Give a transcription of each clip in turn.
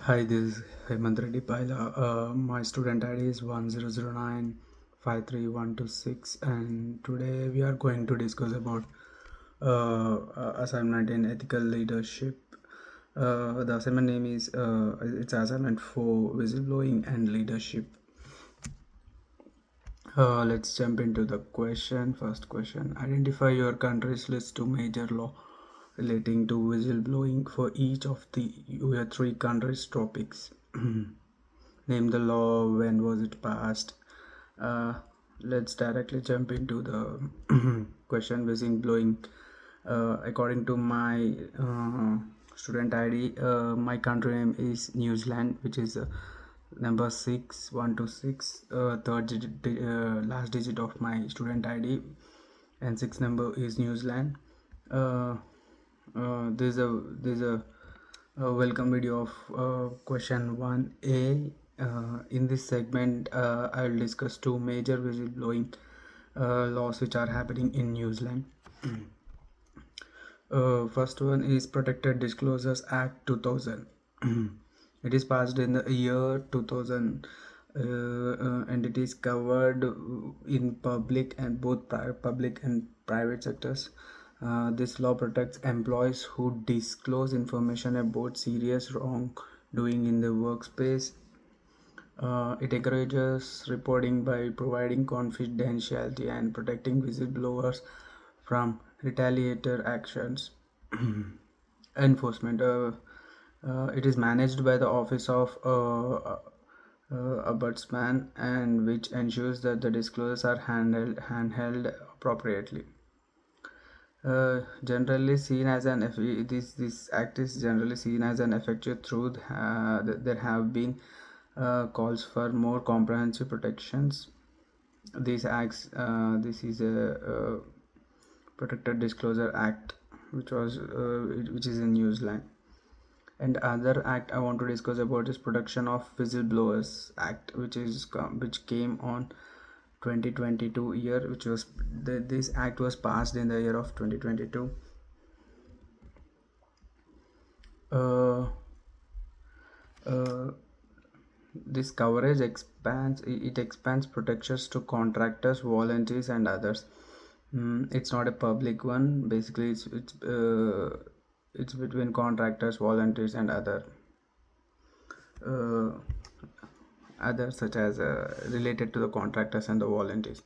Hi, this is Hemanth Reddy Pailla. My student ID is 1009533126, and today we are going to discuss about assignment in ethical leadership. The assignment name is it's assignment for whistleblowing and leadership. Let's jump into the question. First question: identify your country's list to major law relating to whistleblowing for each of the your three countries' topics. Name the law, when was it passed. uh, let's directly jump into the question. Whistleblowing, according to my student ID, my country name is New Zealand, which is number 6126, third digit, last digit of my student ID, and sixth number is New Zealand. uh, there's a welcome video of question 1a. In this segment, I will discuss two major whistleblowing laws which are happening in New Zealand. First one is Protected Disclosures Act 2000. It is passed in the year 2000, and it is covered in public and both public and private sectors. This law protects employees who disclose information about serious wrongdoing in the workspace. It encourages reporting by providing confidentiality and protecting whistleblowers from retaliatory actions. Enforcement. It is managed by the Office of Ombudsman, and which ensures that the disclosures are handheld appropriately. Generally seen as an this act is generally seen as an effective truth. There have been calls for more comprehensive protections. These acts, this is a Protected Disclosure Act, which is in New Zealand. And other act I want to discuss about is Protection of Whistleblowers Act, which came on 2022 year, which was this act was passed in the year of 2022. This coverage expands protections to contractors, volunteers, and others. It's not a public one. Basically, it's between contractors, volunteers, and uh, others, such as related to the contractors and the volunteers.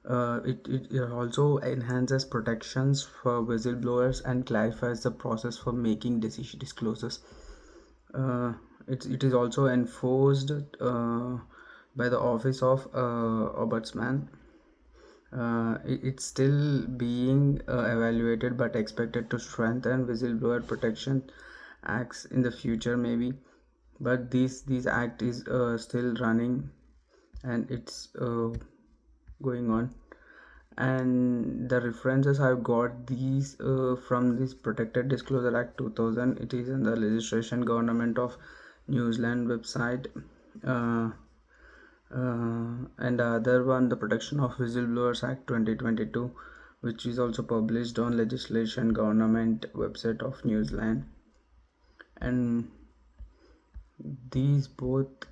It also enhances protections for whistleblowers and clarifies the process for making decision disclosures. It is also enforced by the Office of Ombudsman. It's still being evaluated, but expected to strengthen whistleblower protection acts in the future, maybe. But these act is still running, and it's going on. And the references I've got these from this Protected Disclosure Act 2000. It is in the Legislation Government of New Zealand website. And the other one, the Protection of Whistleblowers Act 2022, which is also published on Legislation Government website of New Zealand. And these both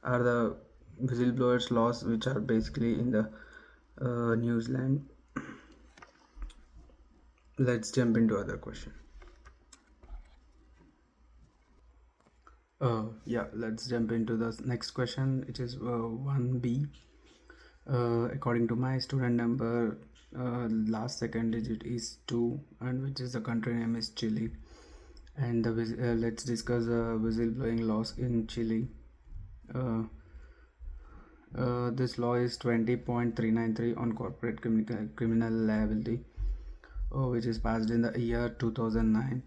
are the whistleblowers laws which are basically in the New Zealand. Let's jump into other question. Yeah, let's jump into the next question, which is 1b. According to my student number, last second digit is 2, and which is the country name is Chile. And let's discuss whistleblowing laws in Chile. This law is 20.393 on corporate criminal liability, which is passed in the year 2009,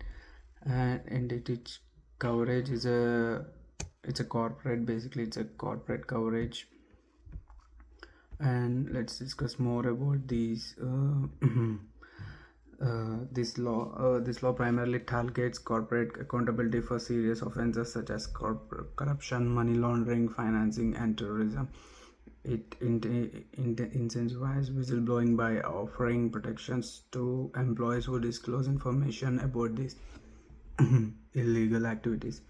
and its coverage is it's a corporate, basically it's a corporate coverage. And let's discuss more about these. This law primarily targets corporate accountability for serious offenses such as corruption, money laundering, financing, and terrorism. It incentivizes whistleblowing by offering protections to employees who disclose information about these illegal activities.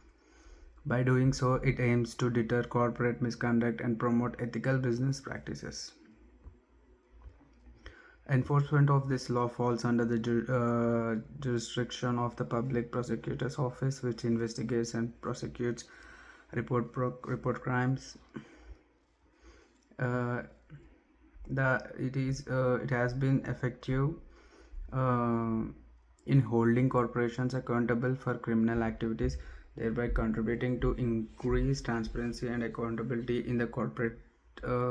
By doing so, it aims to deter corporate misconduct and promote ethical business practices. Enforcement of this law falls under the jurisdiction of the Public Prosecutor's Office, which investigates and prosecutes report crimes. Uh, it has been effective in holding corporations accountable for criminal activities, thereby contributing to increased transparency and accountability in the corporate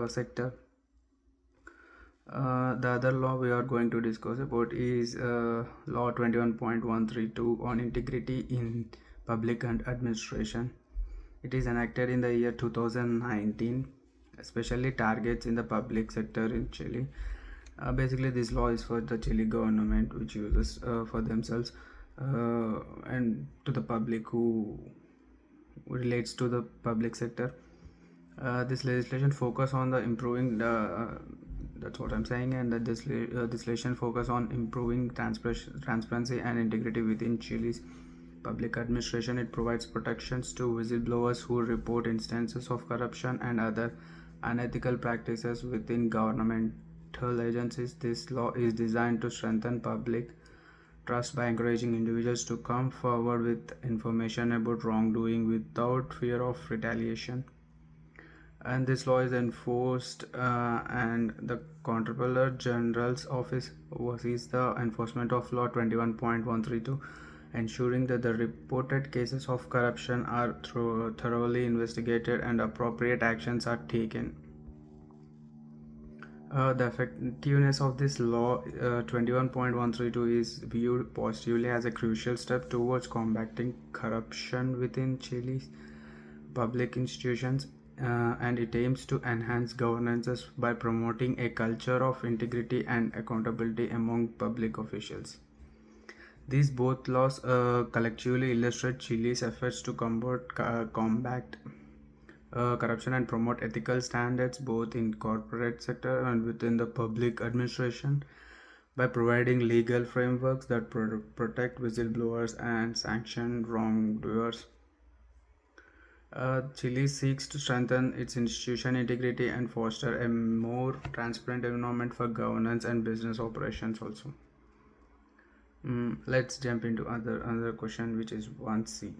sector. The other law we are going to discuss about is Law 21.132 on integrity in public and administration. It is enacted in the year 2019, especially targets in the public sector in Chile. Basically, this law is for the Chile government, which uses for themselves and to the public who relates to the public sector. This legislation focus on the improving the that's what I'm saying, and that this legislation focus on improving transparency and integrity within Chile's public administration. It provides protections to whistleblowers who report instances of corruption and other unethical practices within governmental agencies. This law is designed to strengthen public trust by encouraging individuals to come forward with information about wrongdoing without fear of retaliation. And this law is enforced and the Comptroller General's Office oversees the enforcement of Law 21.132, ensuring that the reported cases of corruption are thoroughly investigated and appropriate actions are taken. The effectiveness of this law 21.132 is viewed positively as a crucial step towards combating corruption within Chile's public institutions, and it aims to enhance governance by promoting a culture of integrity and accountability among public officials. These both laws collectively illustrate Chile's efforts to combat corruption and promote ethical standards both in corporate sector and within the public administration by providing legal frameworks that protect whistleblowers and sanction wrongdoers. Chile seeks to strengthen its institution integrity and foster a more transparent environment for governance and business operations also. Let's jump into another question, which is 1C.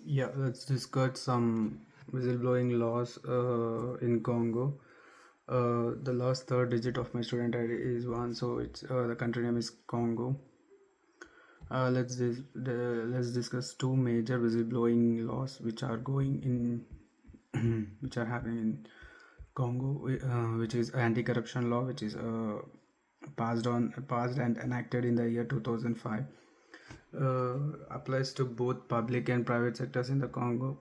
Yeah, let's discuss some whistleblowing laws in Congo. The last third digit of my student ID is 1, so it's the country name is Congo. Let's discuss two major whistleblowing laws which are going in which are happening in Congo, which is anti-corruption law, which is passed and enacted in the year 2005. Applies to both public and private sectors in the Congo.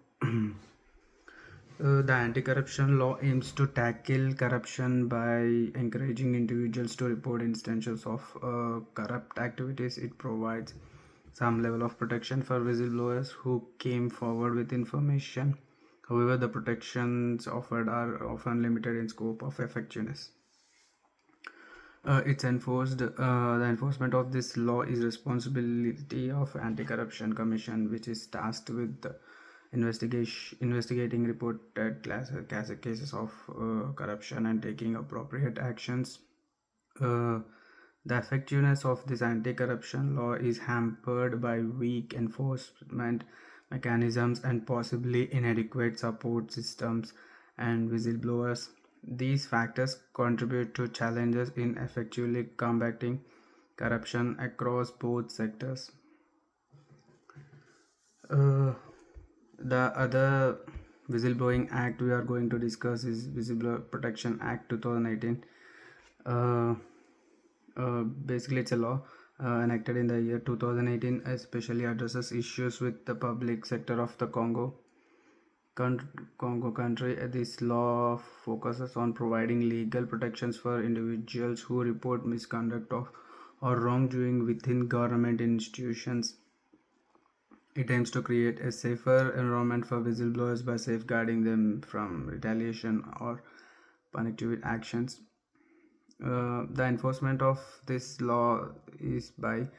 The anti-corruption law aims to tackle corruption by encouraging individuals to report instances of corrupt activities. It provides some level of protection for whistleblowers who came forward with information. However, the protections offered are often limited in scope of effectiveness. The enforcement of this law is responsibility of Anti-Corruption Commission, which is tasked with investigating reported cases of corruption and taking appropriate actions. The effectiveness of this anti-corruption law is hampered by weak enforcement mechanisms and possibly inadequate support systems and whistleblowers. These factors contribute to challenges in effectively combating corruption across both sectors. The other whistleblowing act we are going to discuss is Whistleblower Protection Act 2018. Basically, it's a law enacted in the year 2018, especially addresses issues with the public sector of the Congo country. This law focuses on providing legal protections for individuals who report misconduct or wrongdoing within government institutions. It aims to create a safer environment for whistleblowers by safeguarding them from retaliation or punitive actions. The enforcement of this law is by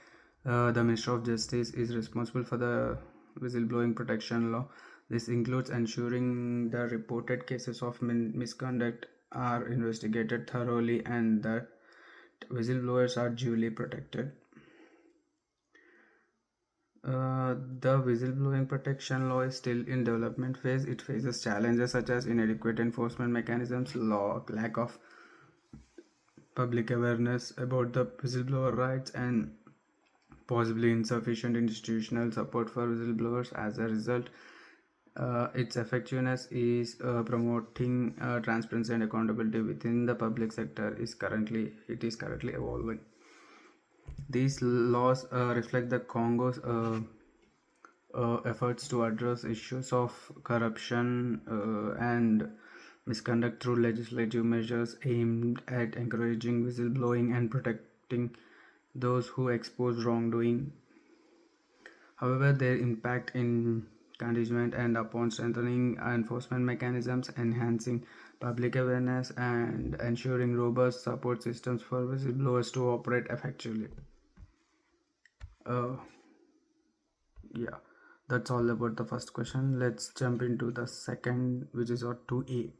The Minister of Justice is responsible for the whistleblowing protection law. This includes ensuring the reported cases of misconduct are investigated thoroughly and that whistleblowers are duly protected. The whistleblowing protection law is still in development phase. It faces challenges such as inadequate enforcement mechanisms, lack of public awareness about the whistleblower rights, and possibly insufficient institutional support for whistleblowers. As a result, its effectiveness is promoting transparency and accountability within the public sector is currently evolving. These laws reflect the Congo's efforts to address issues of corruption and misconduct through legislative measures aimed at encouraging whistleblowing and protecting those who expose wrongdoing. However, their impact in contingent and upon strengthening enforcement mechanisms, enhancing public awareness, and ensuring robust support systems for whistleblowers to operate effectively. Uh, yeah, that's all about the first question. Let's jump into the second, which is our 2A.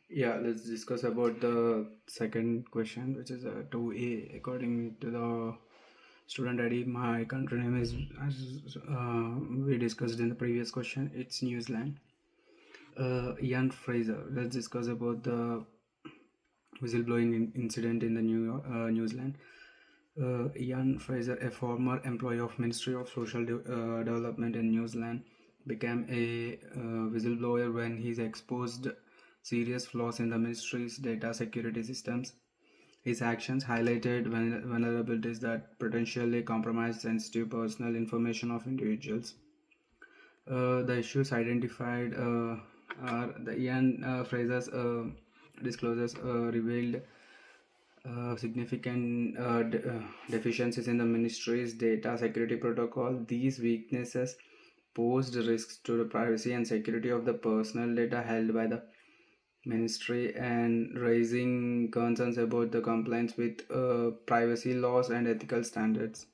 Yeah, let's discuss about the second question, which is a 2A. According to the student ID, my country name is, as we discussed in the previous question, it's New Zealand. Ian Fraser. Let's discuss about the whistleblowing incident in the New Zealand. Ian Fraser, a former employee of Ministry of Social Development in New Zealand, became a whistleblower when he exposed serious flaws in the ministry's data security systems. His actions highlighted vulnerabilities that potentially compromised sensitive personal information of individuals. The issues identified are the Ian Fraser's disclosures revealed significant deficiencies in the ministry's data security protocol. These weaknesses posed risks to the privacy and security of the personal data held by the ministry and raising concerns about the compliance with privacy laws and ethical standards.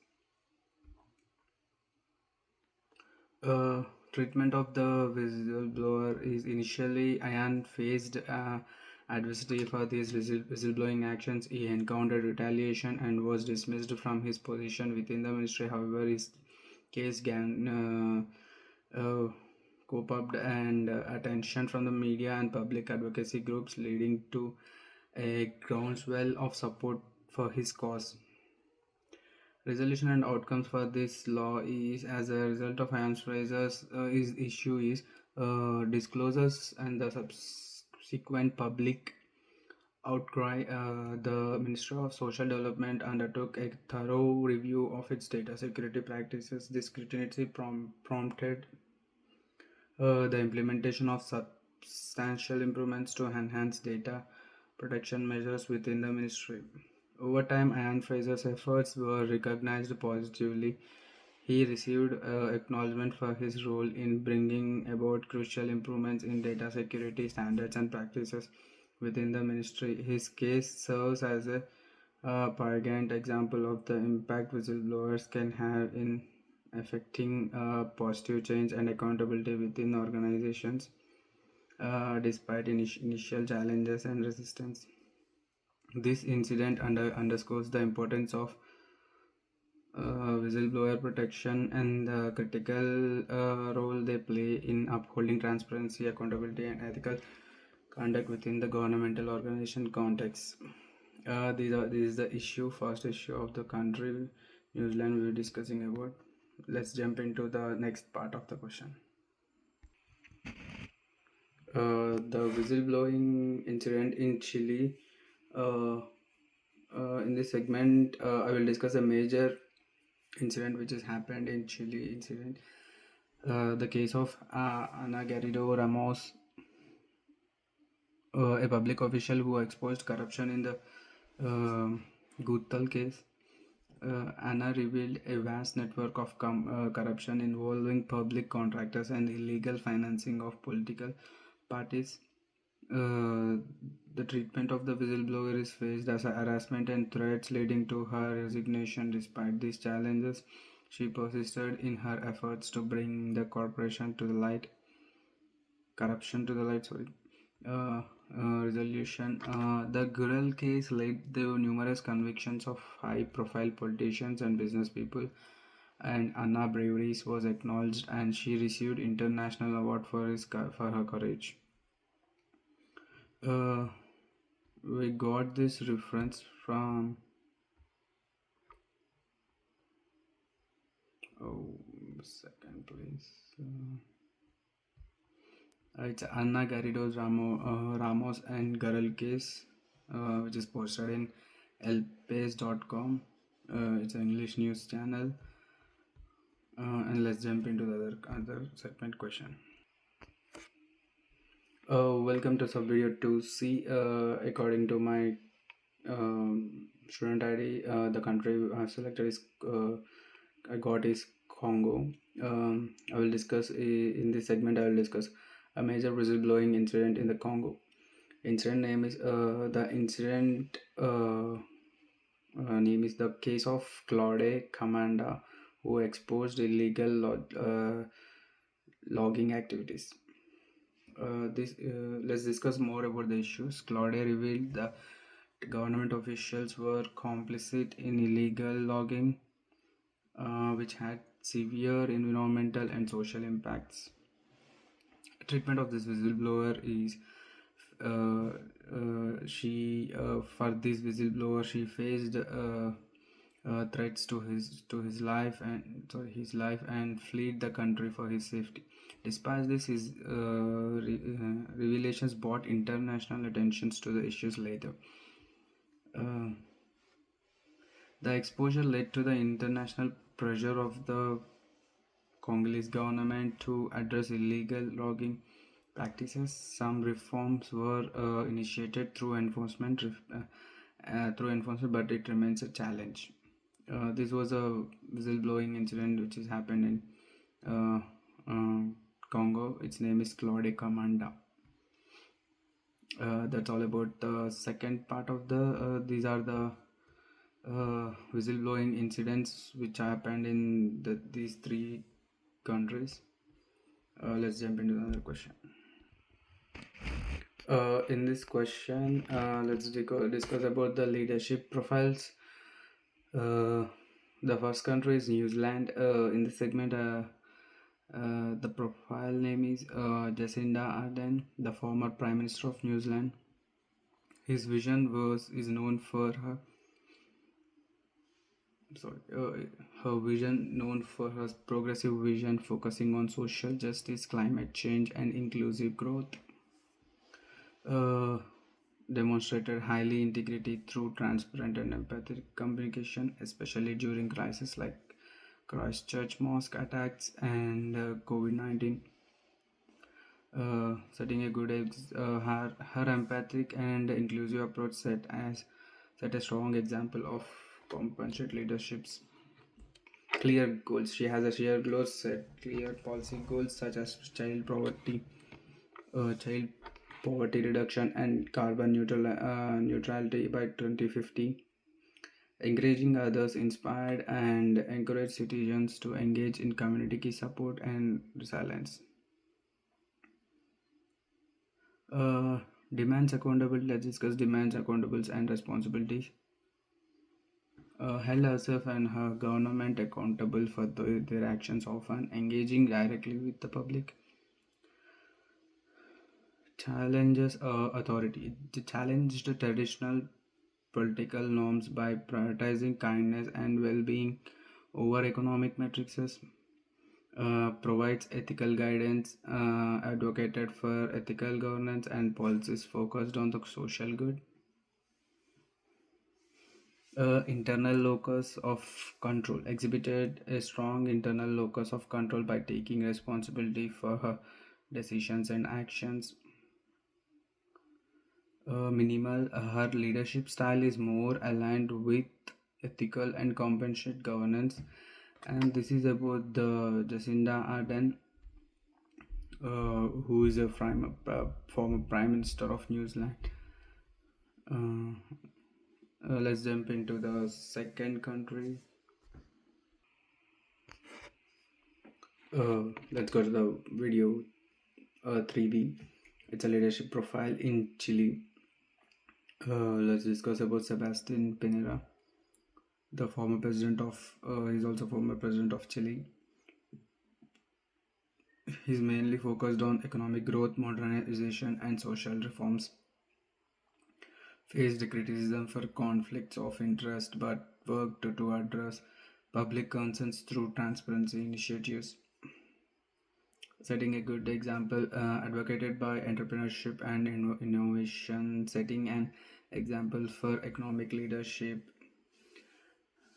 Uh, Treatment of the whistleblower is initially Ian faced adversity for these whistleblowing actions. He encountered retaliation and was dismissed from his position within the ministry. However, his case gained coped and attention from the media and public advocacy groups, leading to a groundswell of support for his cause. Resolution and outcomes for this law is as a result of Hans Fraser's issue is disclosures and the subsequent public outcry. The Ministry of Social Development undertook a thorough review of its data security practices. This scrutiny prompted the implementation of substantial improvements to enhance data protection measures within the ministry. Over time, Ian Fraser's efforts were recognized positively. He received acknowledgement for his role in bringing about crucial improvements in data security standards and practices within the ministry. His case serves as a pageant example of the impact whistleblowers can have in affecting positive change and accountability within organizations, despite initial challenges and resistance. This incident underscores the importance of whistleblower protection and the critical role they play in upholding transparency, accountability, and ethical conduct within the governmental organization context. This is the first issue of the country, New Zealand, we were discussing about. Let's jump into the next part of the question. The whistleblowing incident in Chile. In this segment, I will discuss a major incident which has happened in Chile. The case of Ana Garrido Ramos, a public official who exposed corruption in the Gutal case. Anna revealed a vast network of corruption involving public contractors and illegal financing of political parties. Uh, the treatment of the whistleblower is faced as a harassment and threats, leading to her resignation. Despite these challenges, she persisted in her efforts to bring the corruption to the light. Uh, Resolution. The Gurel case led to numerous convictions of high-profile politicians and business people, and Anna Bravery's was acknowledged, and she received international award for her courage. Uh, we got this reference from oh second please. It's Anna Garrido's Ramos and Garal case, which is posted in elpace.com. It's an English news channel. And let's jump into the other segment question. Welcome to sub video 2C. According to my student ID, the country I've selected is I got is Congo. I will discuss in this segment. I will discuss a major whistleblowing incident in the Congo. Incident name is name is the case of Claude Commanda, who exposed illegal logging activities. Let's discuss more about the issues. Claude revealed that government officials were complicit in illegal logging, which had severe environmental and social impacts. Treatment of this whistleblower is for this whistleblower she faced threats to his life and fled the country for his safety. Despite this, his revelations brought international attentions to the issues later. The exposure led to the international pressure of the Congolese government to address illegal logging practices. Some reforms were initiated through enforcement, but it remains a challenge. This was a whistleblowing incident which has happened in Congo. Its name is Claude Commanda. That's all about the second part of the. These are the whistleblowing incidents which happened in these three countries. Let's jump into another question. In this question, let's discuss about the leadership profiles. The first country is New Zealand. In this segment, the profile name is Jacinda Ardern, the former Prime Minister of New Zealand. His vision is known for her. Her vision known for her progressive vision focusing on social justice, climate change, and inclusive growth. Demonstrated highly integrity through transparent and empathetic communication, especially during crises like Christchurch mosque attacks and COVID-19. Setting a good her empathic and inclusive approach set a strong example of compassionate leaderships. Clear goals. She has a set clear policy goals such as child poverty reduction and carbon neutrality by 2050. Encouraging others, inspired and encourage citizens to engage in community support and resilience. Demands accountability. Let's discuss demands, accountables, and responsibilities. Held herself and her government accountable for their actions, often engaging directly with the public. Challenges authority. It challenged traditional political norms by prioritizing kindness and well-being over economic metrics. Provides ethical guidance, advocated for ethical governance and policies focused on the social good. Internal locus of control. Exhibited a strong internal locus of control by taking responsibility for her decisions and actions. Minimal. Her leadership style is more aligned with ethical and compassionate governance, and this is about the Jacinda Ardern. who is a former Prime Minister of New Zealand. Uh, let's jump into the second country. Let's go to the video 3B. It's a leadership profile in Chile. Let's discuss about Sebastian Pinera, the former president of. He's also former president of Chile. He's mainly focused on economic growth, modernization, and social reforms. Faced criticism for conflicts of interest, but worked to address public concerns through transparency initiatives. Setting a good example, advocated by entrepreneurship and innovation, setting an example for economic leadership.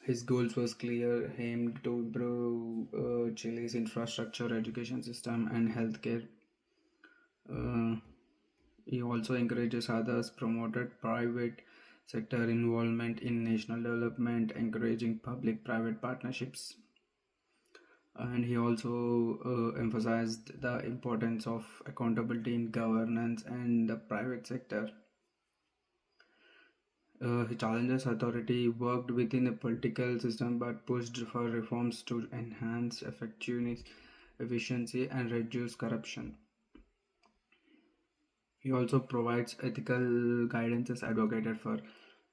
His goals was clear, aimed to improve Chile's infrastructure, education system, and healthcare. Uh, he also encourages others, promoted private sector involvement in national development, encouraging public-private partnerships. And he also emphasized the importance of accountability in governance and the private sector. He challenges authority, worked within a political system, but pushed for reforms to enhance effectiveness, efficiency, and reduce corruption. He also provides ethical guidance, advocated for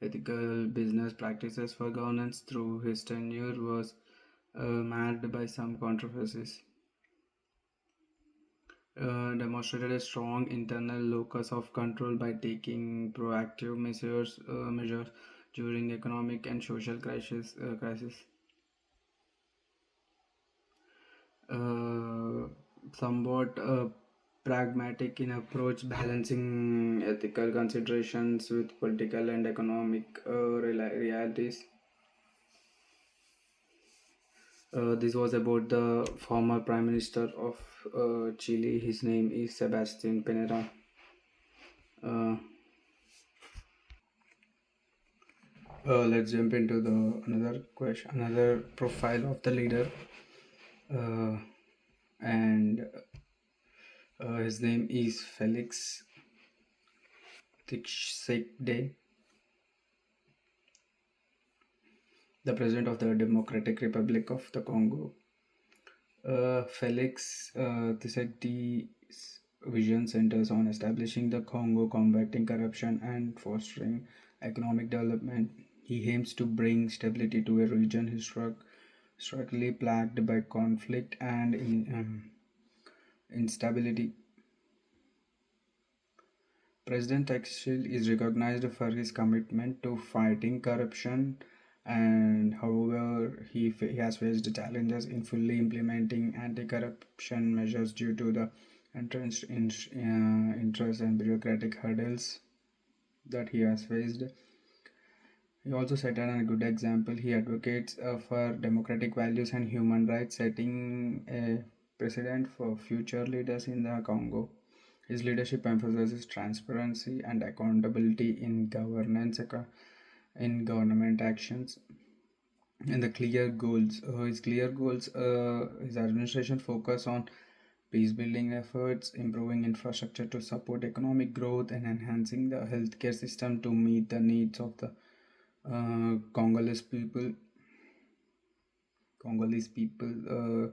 ethical business practices for governance through his tenure was marred by some controversies. Demonstrated a strong internal locus of control by taking proactive measures during economic and social crisis. Uh, Somewhat pragmatic in approach, balancing ethical considerations with political and economic realities. This was about the former Prime Minister of Chile. His name is Sebastian Pinera. Uh, let's jump into the another profile of the leader, and his name is Felix Tshisekedi, the president of the Democratic Republic of the Congo. Felix Tshisekedi's vision centers on establishing the Congo, combating corruption, and fostering economic development. He aims to bring stability to a region historically plagued by conflict and instability. President Taxil is recognized for his commitment to fighting corruption, and however, he has faced challenges in fully implementing anti-corruption measures due to the entrenched interest and bureaucratic hurdles that he has faced. He also set a good example. He advocates for democratic values and human rights, setting a precedent for future leaders in the Congo. His leadership emphasizes transparency and accountability in in government actions, and the clear goals. His administration focus on peace building efforts, improving infrastructure to support economic growth, and enhancing the healthcare system to meet the needs of the Congolese people. Congolese people.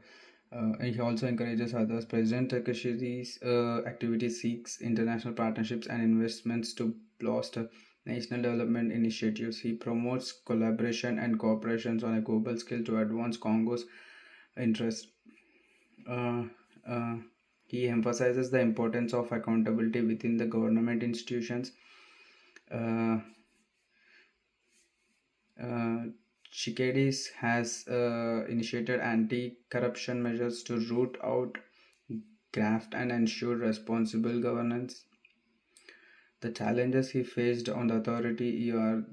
And he also encourages others. President Takashi's activity seeks international partnerships and investments to bolster national development initiatives. He promotes collaboration and cooperations on a global scale to advance Congo's interests. Uh, uh, he emphasizes the importance of accountability within the government institutions. Uh, uh, Chikadis has initiated anti-corruption measures to root out graft and ensure responsible governance. The challenges he faced on the authority are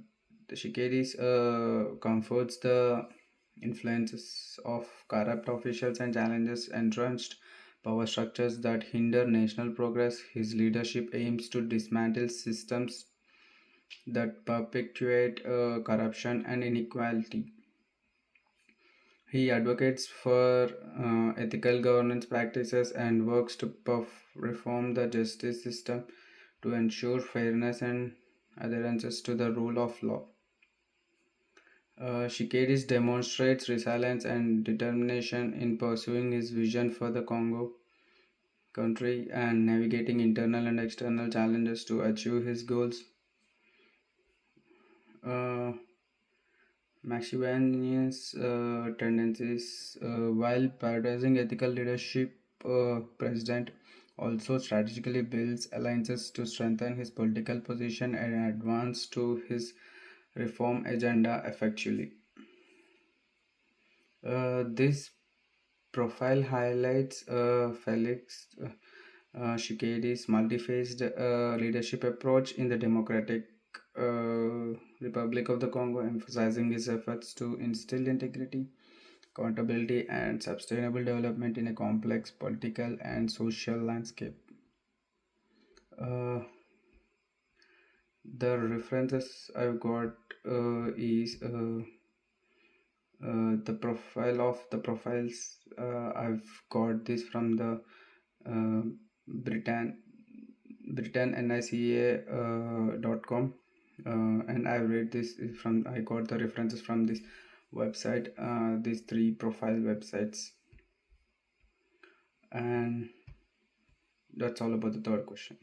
the Chikadis comforts the influences of corrupt officials and challenges entrenched power structures that hinder national progress. His leadership aims to dismantle systems that perpetuate corruption and inequality. He advocates for ethical governance practices and works to reform the justice system to ensure fairness and adherence to the rule of law. Shikadis demonstrates resilience and determination in pursuing his vision for the Congo country and navigating internal and external challenges to achieve his goals. Uh, Machiavellian's tendencies, while prioritizing ethical leadership, President also strategically builds alliances to strengthen his political position and advance to his reform agenda effectually. This profile highlights Felix Tshisekedi's multi-phased leadership approach in the Democratic Republic of the Congo, emphasizing his efforts to instill integrity, accountability, and sustainable development in a complex political and social landscape. Uh, the references I've got is the profile of the profiles. I've got this from the uh, Britain Nica.com, and I read this from I got the references from this website, these three profile websites, and that's all about the third question.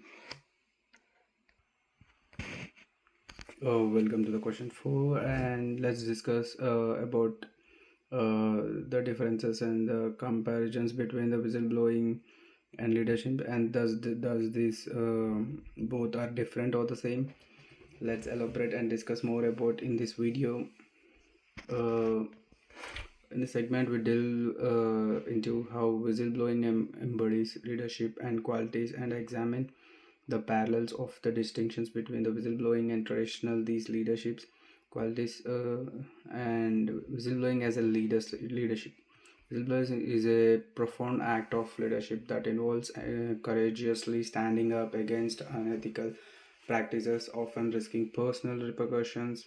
Welcome to the question 4, and let's discuss about the differences and the comparisons between the whistleblowing and leadership, and does this both are different or the same? Let's elaborate and discuss more about in this video. uh, in this segment we delve into how whistleblowing embodies leadership and qualities and examine the parallels of the distinctions between the whistleblowing and traditional these leaderships qualities. And whistleblowing as a leadership. Whistleblowing is a profound act of leadership that involves courageously standing up against unethical practices, often risking personal repercussions.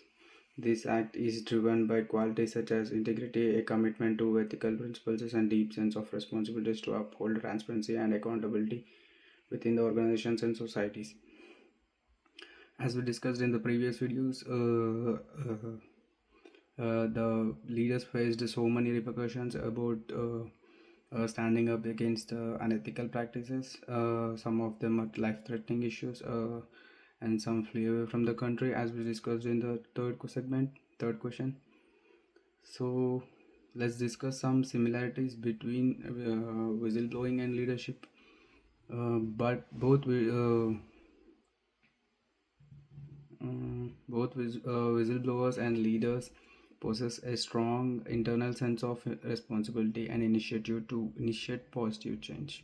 This act is driven by qualities such as integrity, a commitment to ethical principles, and deep sense of responsibilities to uphold transparency and accountability within the organizations and societies. As we discussed in the previous videos, the leaders faced so many repercussions about standing up against unethical practices. Some of them are life-threatening issues, and some flee away from the country, as we discussed in the third question. So let's discuss some similarities between whistleblowing and leadership. But whistleblowers and leaders possess a strong internal sense of responsibility and initiative to initiate positive change.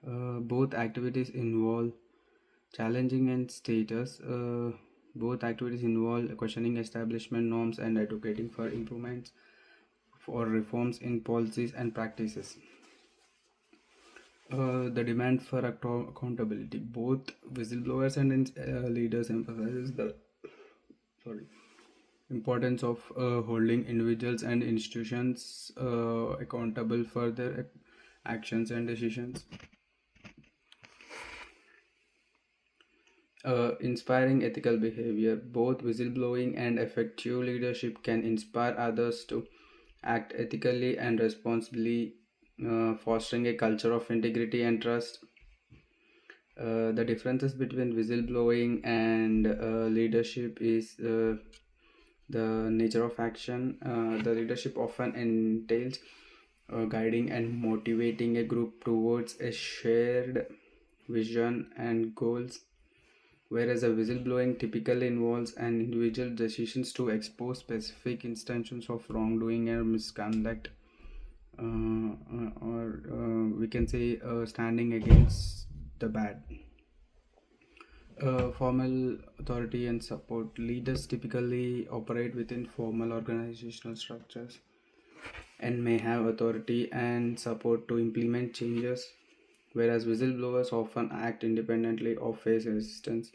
Both activities involve challenging and status. Both activities involve questioning establishment norms and advocating for improvements for reforms in policies and practices. The demand for accountability. Both whistleblowers and leaders emphasizes the importance of holding individuals and institutions accountable for their actions and decisions. Inspiring ethical behavior. Both whistleblowing and effective leadership can inspire others to act ethically and responsibly, fostering a culture of integrity and trust. The differences between whistleblowing and leadership is the nature of action. The leadership often entails guiding and motivating a group towards a shared vision and goals, whereas a whistleblowing typically involves an individual decisions to expose specific instances of wrongdoing or misconduct, or we can say standing against the bad. Formal authority and support. Leaders typically operate within formal organizational structures and may have authority and support to implement changes, whereas whistleblowers often act independently or face resistance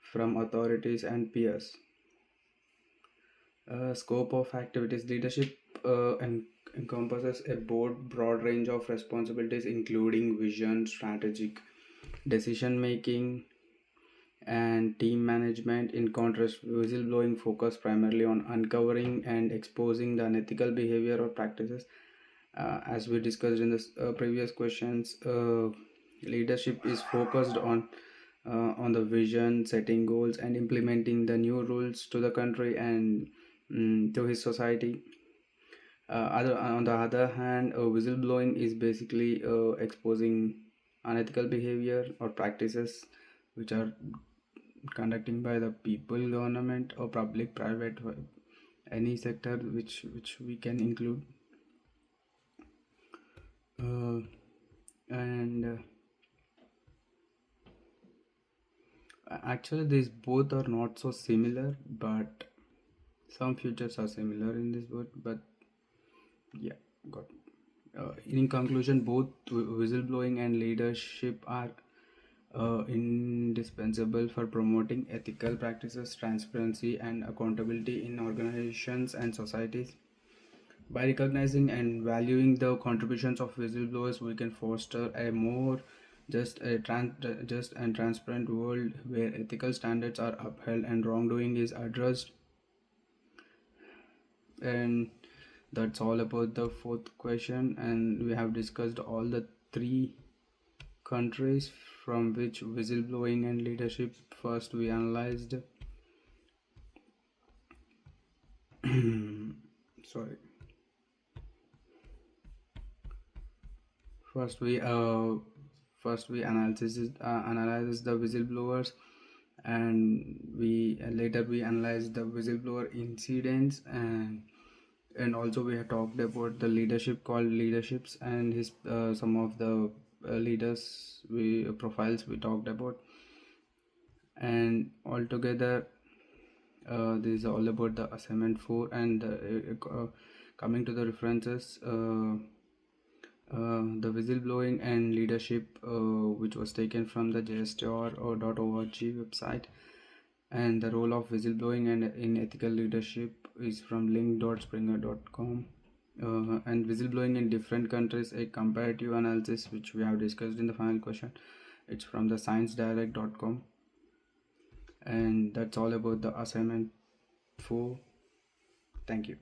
from authorities and peers. Scope of activities. Leadership encompasses a broad range of responsibilities, including vision, strategic decision making, and team management. In contrast, whistleblowing focus primarily on uncovering and exposing the unethical behavior or practices. As we discussed in the previous questions, leadership is focused on the vision, setting goals, and implementing the new rules to the country and to his society. On the other hand, whistleblowing is basically exposing unethical behavior or practices which are conducting by the people, government, or public, private, any sector which we can include. And actually, these both are not so similar, but some features are similar in this both. But yeah, got. In conclusion, both whistleblowing and leadership are indispensable for promoting ethical practices, transparency, and accountability in organizations and societies. By recognizing and valuing the contributions of whistleblowers, we can foster a more just and transparent world where ethical standards are upheld and wrongdoing is addressed. And that's all about the fourth question. And we have discussed all the three countries from which whistleblowing and leadership first we analyzed. Sorry. First we analyzes the whistleblowers, and we later we analyze the whistleblower incidents, and also we have talked about the leadership called leaderships and his some of the leaders we profiles we talked about. And altogether this is all about the assignment 4. And coming to the references, the whistleblowing and leadership, which was taken from the jstr.org website, and the role of whistleblowing and in ethical leadership is from link.springer.com. And whistleblowing in different countries, a comparative analysis which we have discussed in the final question, it's from the sciencedirect.com. And that's all about the assignment 4. Thank you.